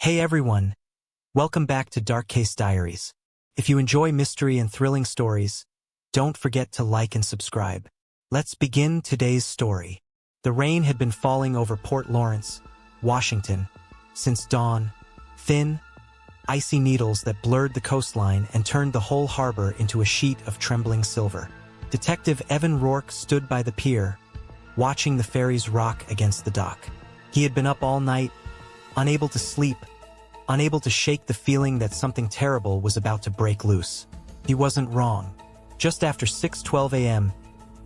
Hey everyone, welcome back to Dark Case Diaries. If you enjoy mystery and thrilling stories, don't forget to like and subscribe. Let's begin today's story. The rain had been falling over Port Lawrence, Washington, since dawn, thin, icy needles that blurred the coastline and turned the whole harbor into a sheet of trembling silver. Detective Evan Rourke stood by the pier, watching the ferries rock against the dock. He had been up all night, unable to sleep, unable to shake the feeling that something terrible was about to break loose. He wasn't wrong. Just after 6:12 a.m.,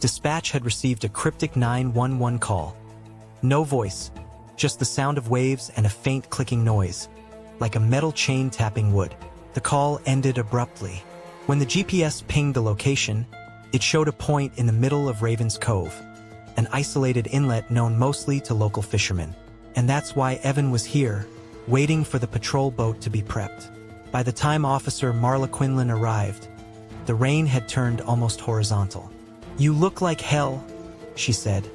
dispatch had received a cryptic 911 call. No voice, just the sound of waves and a faint clicking noise, like a metal chain tapping wood. The call ended abruptly. When the GPS pinged the location, it showed a point in the middle of Raven's Cove, an isolated inlet known mostly to local fishermen. And that's why Evan was here, waiting for the patrol boat to be prepped. By the time Officer Marla Quinlan arrived, the rain had turned almost horizontal. "You look like hell," she said,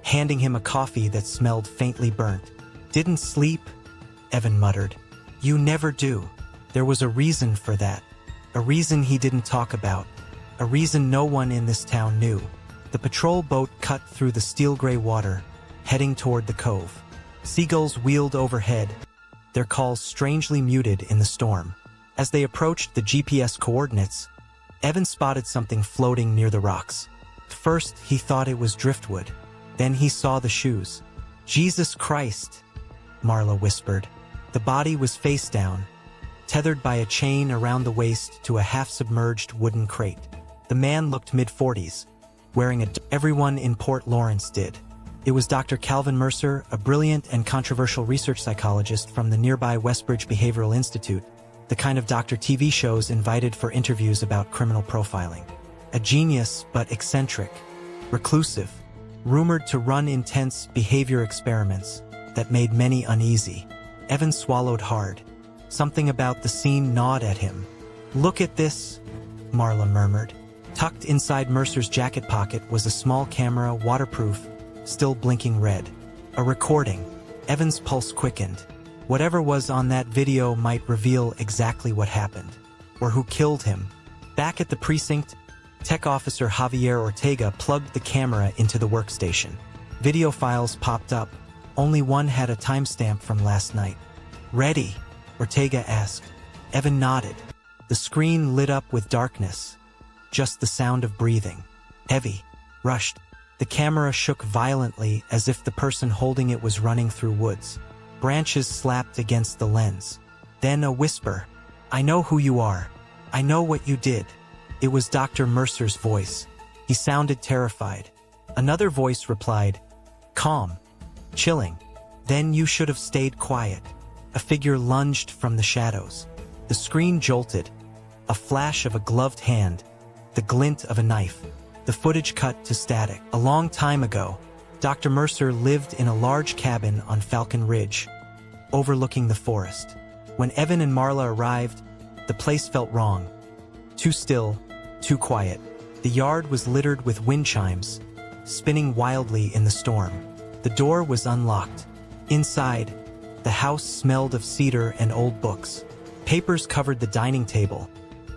handing him a coffee that smelled faintly burnt. "Didn't sleep?" Evan muttered. "You never do." There was a reason for that. A reason he didn't talk about. A reason no one in this town knew. The patrol boat cut through the steel-gray water, heading toward the cove. Seagulls wheeled overhead, their calls strangely muted in the storm. As they approached the GPS coordinates, Evan spotted something floating near the rocks. First, he thought it was driftwood. Then he saw the shoes. "Jesus Christ," Marla whispered. The body was face down, tethered by a chain around the waist to a half-submerged wooden crate. The man looked mid-40s, wearing everyone in Port Lawrence did. It was Dr. Calvin Mercer, a brilliant and controversial research psychologist from the nearby Westbridge Behavioral Institute, the kind of doctor TV shows invited for interviews about criminal profiling. A genius but eccentric, reclusive, rumored to run intense behavior experiments that made many uneasy. Evan swallowed hard. Something about the scene gnawed at him. "Look at this," Marla murmured. Tucked inside Mercer's jacket pocket was a small camera, waterproof, still blinking red. A recording. Evan's pulse quickened. Whatever was on that video might reveal exactly what happened, or who killed him. Back at the precinct, Tech Officer Javier Ortega plugged the camera into the workstation. Video files popped up. Only one had a timestamp from last night. "Ready?" Ortega asked. Evan nodded. The screen lit up with darkness. Just the sound of breathing. Heavy. Rushed. The camera shook violently as if the person holding it was running through woods. Branches slapped against the lens. Then a whisper. "I know who you are. I know what you did." It was Dr. Mercer's voice. He sounded terrified. Another voice replied, calm, chilling. "Then you should have stayed quiet." A figure lunged from the shadows. The screen jolted. A flash of a gloved hand. The glint of a knife. The footage cut to static. A long time ago, Dr. Mercer lived in a large cabin on Falcon Ridge, overlooking the forest. When Evan and Marla arrived, the place felt wrong. Too still, too quiet. The yard was littered with wind chimes, spinning wildly in the storm. The door was unlocked. Inside, the house smelled of cedar and old books. Papers covered the dining table.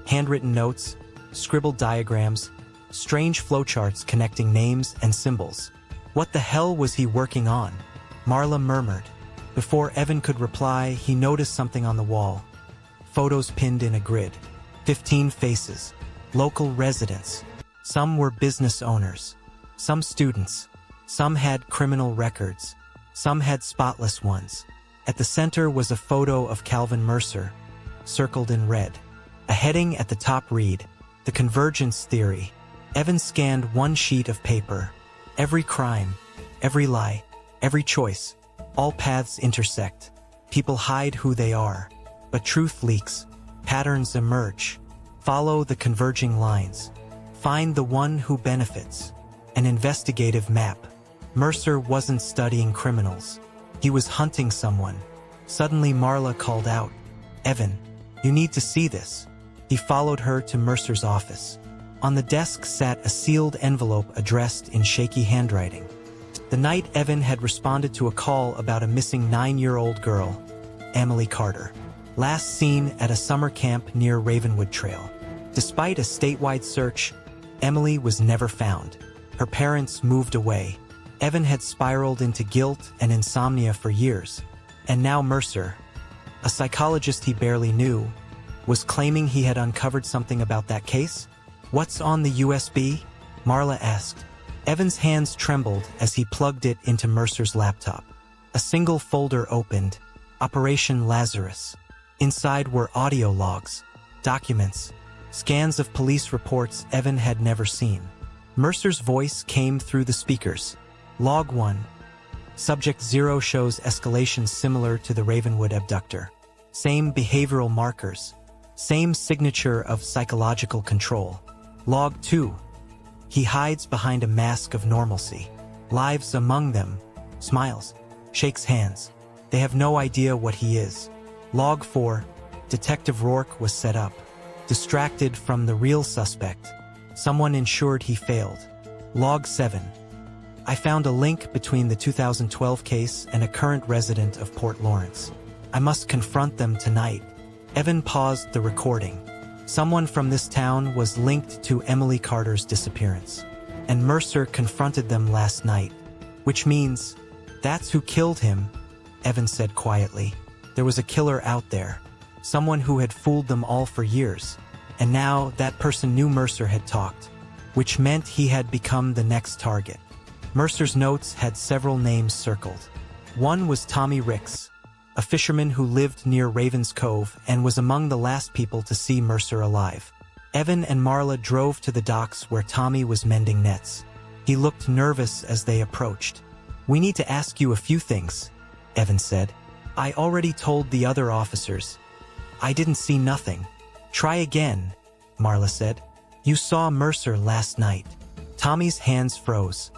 Handwritten notes, scribbled diagrams, strange flowcharts connecting names and symbols. What the hell was he working on? Marla murmured. Before Evan could reply, he noticed something on the wall. Photos pinned in a grid. 15 faces. Local residents. Some were business owners. Some students. Some had criminal records. Some had spotless ones. At the center was a photo of Calvin Mercer, circled in red. A heading at the top read, "The Convergence Theory." Evan scanned one sheet of paper. Every crime, every lie, every choice, all paths intersect. People hide who they are, but truth leaks. Patterns emerge. Follow the converging lines. Find the one who benefits. An investigative map. Mercer wasn't studying criminals. He was hunting someone. Suddenly Marla called out, "Evan, you need to see this." He followed her to Mercer's office. On the desk sat a sealed envelope addressed in shaky handwriting. The night Evan had responded to a call about a missing 9-year-old girl, Emily Carter. Last seen at a summer camp near Ravenwood Trail. Despite a statewide search, Emily was never found. Her parents moved away. Evan had spiraled into guilt and insomnia for years. And now Mercer, a psychologist he barely knew, was claiming he had uncovered something about that case? "What's on the USB?" Marla asked. Evan's hands trembled as he plugged it into Mercer's laptop. A single folder opened, Operation Lazarus. Inside were audio logs, documents, scans of police reports Evan had never seen. Mercer's voice came through the speakers. Log 1. Subject 0 shows escalation similar to the Ravenwood abductor. Same behavioral markers. Same signature of psychological control. Log 2. He hides behind a mask of normalcy. Lives among them. Smiles. Shakes hands. They have no idea what he is. Log 4. Detective Rourke was set up. Distracted from the real suspect. Someone ensured he failed. Log 7. I found a link between the 2012 case and a current resident of Port Lawrence. I must confront them tonight. Evan paused the recording. Someone from this town was linked to Emily Carter's disappearance. And Mercer confronted them last night. Which means, that's who killed him, Evan said quietly. There was a killer out there. Someone who had fooled them all for years. And now that person knew Mercer had talked. Which meant he had become the next target. Mercer's notes had several names circled. One was Tommy Ricks, a fisherman who lived near Raven's Cove and was among the last people to see Mercer alive. Evan and Marla drove to the docks where Tommy was mending nets. He looked nervous as they approached. "We need to ask you a few things," Evan said. "I already told the other officers. I didn't see nothing." "Try again," Marla said. "You saw Mercer last night." Tommy's hands froze.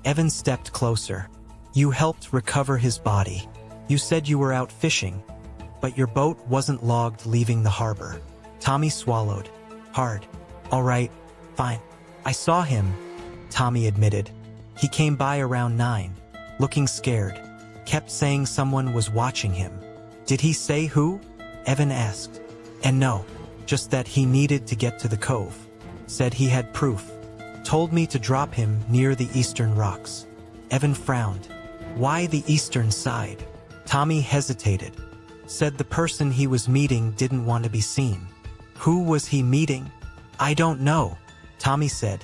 Evan stepped closer. "You helped recover his body. You said you were out fishing, but your boat wasn't logged leaving the harbor." Tommy swallowed. Hard. "All right, fine. I saw him," Tommy admitted. "He came by around 9, looking scared. Kept saying someone was watching him." "Did he say who?" Evan asked. "And no, just that he needed to get to the cove. Said he had proof. Told me to drop him near the eastern rocks." Evan frowned. "Why the eastern side?" Tommy hesitated. Said the person he was meeting didn't want to be seen. "Who was he meeting?" "I don't know," Tommy said.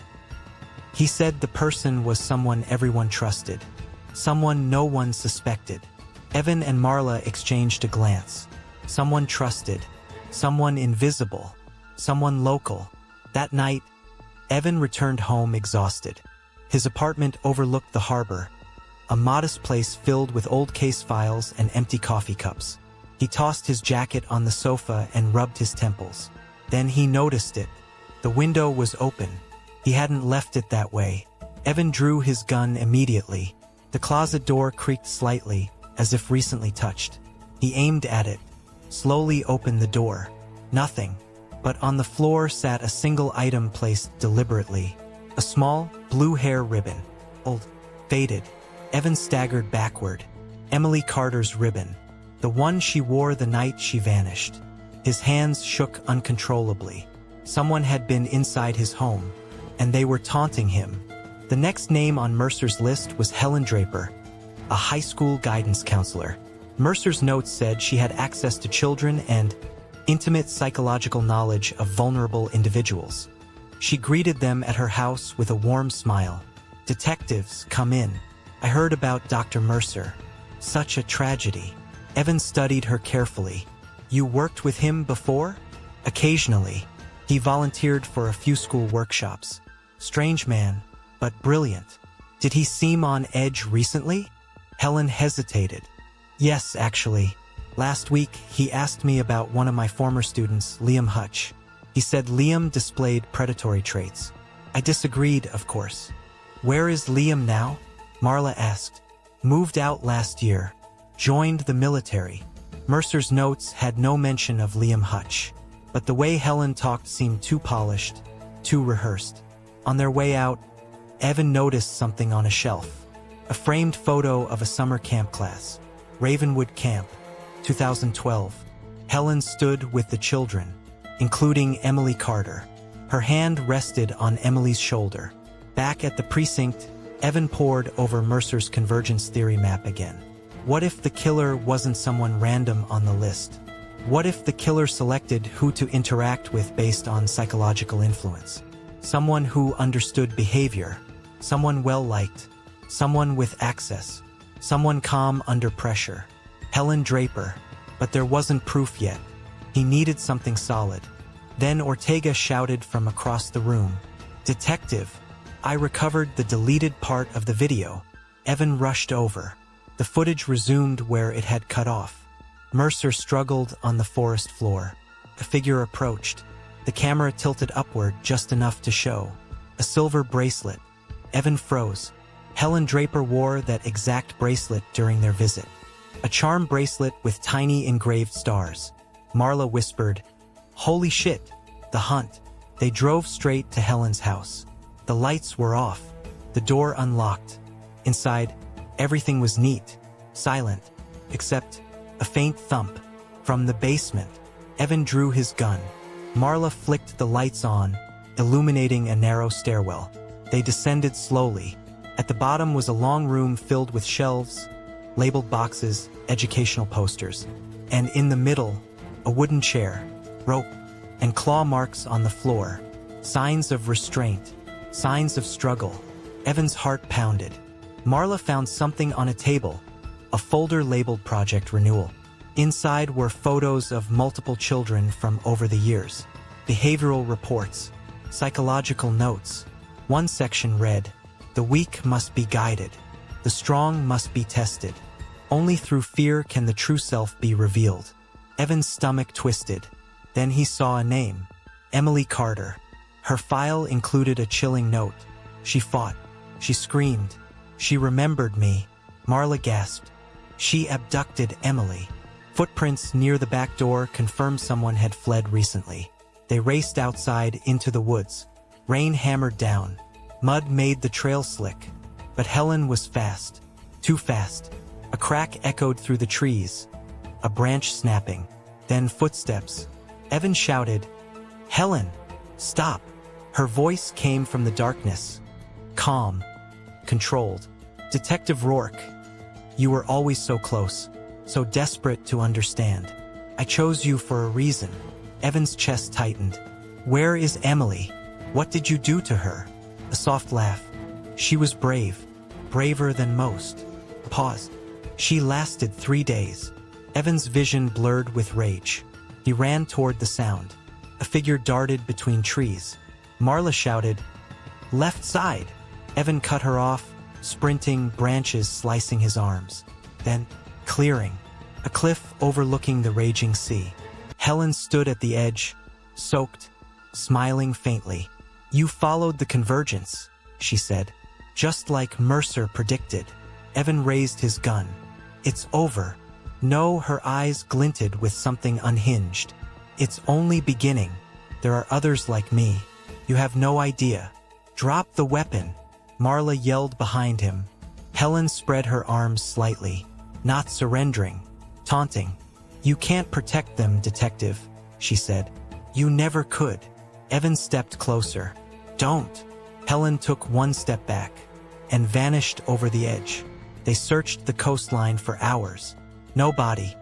"He said the person was someone everyone trusted. Someone no one suspected." Evan and Marla exchanged a glance. Someone trusted. Someone invisible. Someone local. That night, Evan returned home exhausted. His apartment overlooked the harbor, a modest place filled with old case files and empty coffee cups. He tossed his jacket on the sofa and rubbed his temples. Then he noticed it. The window was open. He hadn't left it that way. Evan drew his gun immediately. The closet door creaked slightly, as if recently touched. He aimed at it, slowly opened the door. Nothing. But on the floor sat a single item placed deliberately. A small, blue hair ribbon. Old. Faded. Evan staggered backward. Emily Carter's ribbon. The one she wore the night she vanished. His hands shook uncontrollably. Someone had been inside his home, and they were taunting him. The next name on Mercer's list was Helen Draper, a high school guidance counselor. Mercer's notes said she had access to children and intimate psychological knowledge of vulnerable individuals. She greeted them at her house with a warm smile. "Detectives, come in. I heard about Dr. Mercer. Such a tragedy." Evan studied her carefully. "You worked with him before?" "Occasionally. He volunteered for a few school workshops. Strange man, but brilliant." "Did he seem on edge recently?" Helen hesitated. "Yes, actually. Last week, he asked me about one of my former students, Liam Hutch. He said Liam displayed predatory traits. I disagreed, of course." "Where is Liam now?" Marla asked. "Moved out last year. Joined the military." Mercer's notes had no mention of Liam Hutch, but the way Helen talked seemed too polished, too rehearsed. On their way out, Evan noticed something on a shelf. A framed photo of a summer camp class. Ravenwood Camp. 2012. Helen stood with the children, including Emily Carter. Her hand rested on Emily's shoulder. Back at the precinct, Evan pored over Mercer's convergence theory map again. What if the killer wasn't someone random on the list? What if the killer selected who to interact with based on psychological influence? Someone who understood behavior, someone well-liked, someone with access, someone calm under pressure. Helen Draper, but there wasn't proof yet. He needed something solid. Then Ortega shouted from across the room, "Detective, I recovered the deleted part of the video." Evan rushed over. The footage resumed where it had cut off. Mercer struggled on the forest floor. The figure approached. The camera tilted upward just enough to show a silver bracelet. Evan froze. Helen Draper wore that exact bracelet during their visit. A charm bracelet with tiny engraved stars. Marla whispered, "Holy shit, the hunt." They drove straight to Helen's house. The lights were off. The door unlocked. Inside, everything was neat, silent, except a faint thump. From the basement, Evan drew his gun. Marla flicked the lights on, illuminating a narrow stairwell. They descended slowly. At the bottom was a long room filled with shelves, labeled boxes, educational posters. And in the middle, a wooden chair, rope, and claw marks on the floor. Signs of restraint, signs of struggle. Evan's heart pounded. Marla found something on a table, a folder labeled Project Renewal. Inside were photos of multiple children from over the years, behavioral reports, psychological notes. One section read, "The weak must be guided. The strong must be tested. Only through fear can the true self be revealed." Evan's stomach twisted. Then he saw a name, Emily Carter. Her file included a chilling note. "She fought. She screamed. She remembered me." Marla gasped. She abducted Emily. Footprints near the back door confirmed someone had fled recently. They raced outside into the woods. Rain hammered down. Mud made the trail slick. But Helen was fast. Too fast. A crack echoed through the trees. A branch snapping. Then footsteps. Evan shouted, "Helen, stop!" Her voice came from the darkness. Calm. Controlled. "Detective Rourke, you were always so close, so desperate to understand. I chose you for a reason." Evan's chest tightened. "Where is Emily? What did you do to her?" A soft laugh. "She was brave. Braver than most." Paused. "She lasted 3 days." Evan's vision blurred with rage. He ran toward the sound. A figure darted between trees. Marla shouted, "Left side!" Evan cut her off, sprinting, branches slicing his arms. Then, clearing. A cliff overlooking the raging sea. Helen stood at the edge, soaked, smiling faintly. "You followed the convergence," she said. "Just like Mercer predicted." Evan raised his gun. "It's over." No, her eyes glinted with something unhinged. "It's only beginning. There are others like me. You have no idea." "Drop the weapon," Marla yelled behind him. Helen spread her arms slightly, not surrendering, taunting. "You can't protect them, detective," she said. "You never could." Evan stepped closer. "Don't." Helen took one step back and vanished over the edge. They searched the coastline for hours. No body,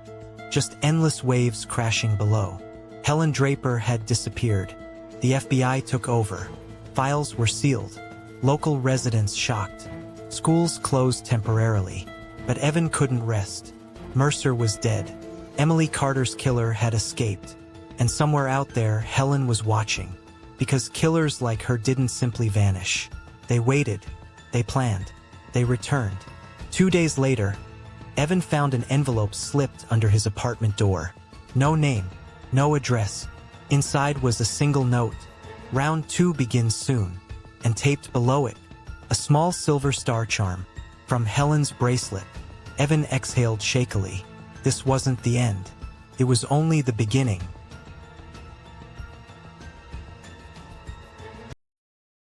just endless waves crashing below. Helen Draper had disappeared. The FBI took over. Files were sealed. Local residents shocked. Schools closed temporarily. But Evan couldn't rest. Mercer was dead. Emily Carter's killer had escaped. And somewhere out there, Helen was watching. Because killers like her didn't simply vanish. They waited. They planned. They returned. 2 days later, Evan found an envelope slipped under his apartment door. No name, no address. Inside was a single note. "Round 2 begins soon." And taped below it, a small silver star charm. From Helen's bracelet. Evan exhaled shakily. This wasn't the end. It was only the beginning.